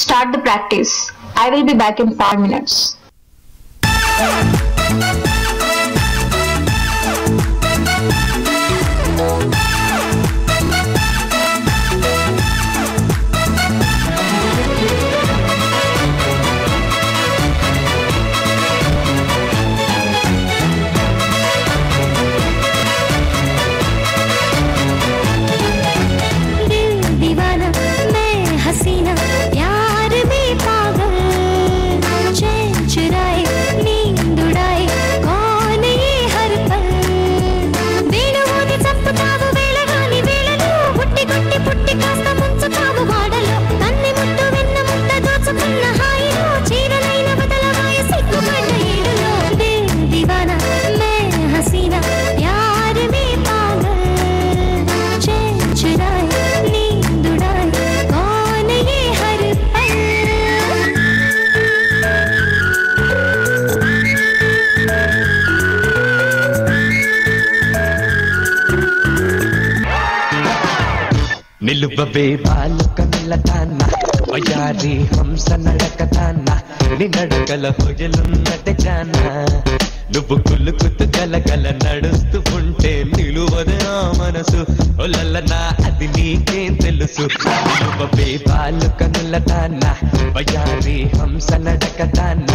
start the practice. I will be back in 5 minutes. నిలువవే బాలుకనలతాన్న వయారి హంస నడకతాన్న నినడకల హొయలున్నదే జాన నువ్వు కులుకుతూ గలగల నడుస్తూ ఉంటే నిలువదే నా మనసు ఒలలనా అది నీకేం తెలుసు నిలువవే బాలుకనలతాన్న వయారి హంస నడకతాన్న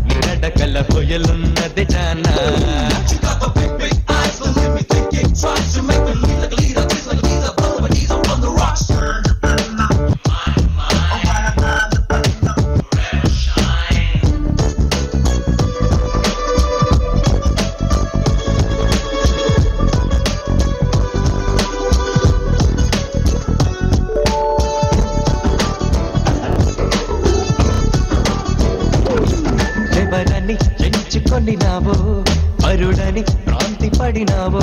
నినడకల హొయలున్నదే జాన ఎంచుకొనినావో అరుడని ప్రాంతి పడినావో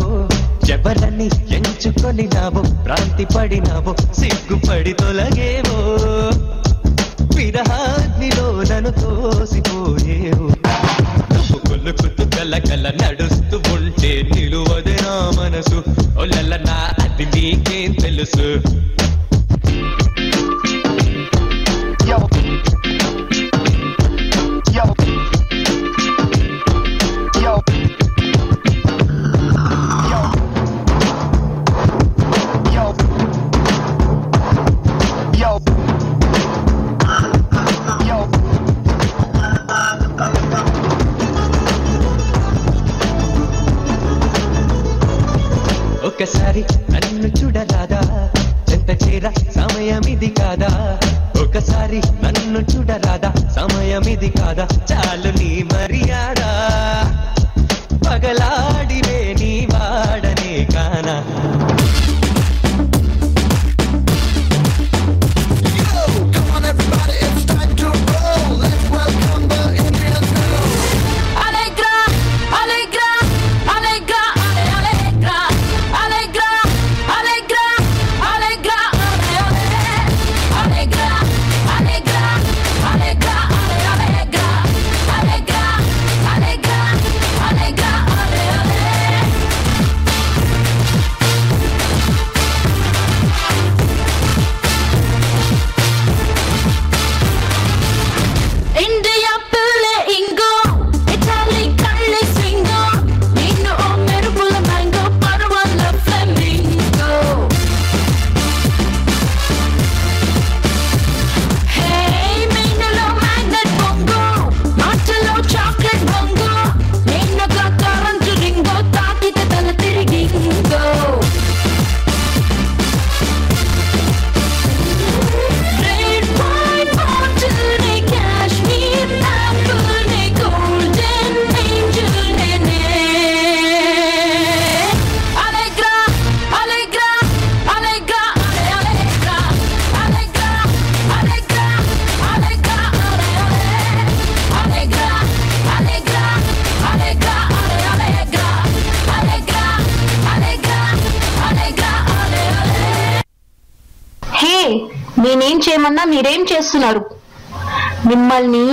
ఎవరని ఎంచుకొనినావో ప్రాంతి పడినావో సిగ్గుపడి తొలగేవో విరహాగ్నిలో నన్ను తోసిపోయేవు నువ్వు కొలుకుతూ కలకల నడుస్తూ ఉంటే నిలువదే నా మనసు ఒలలనా అది నీకేం తెలుసు ఒకసారి నన్ను చూడరాదా ఎంత చేర సమయమిది కాదా ఒకసారి నన్ను చూడరాదా సమయమిది కాదా చాలు నీ మర్యాద పగలాడివే నీ వాడనే కానా నేనేం చేయమన్నా మీరేం చేస్తున్నారు? మిమ్మల్ని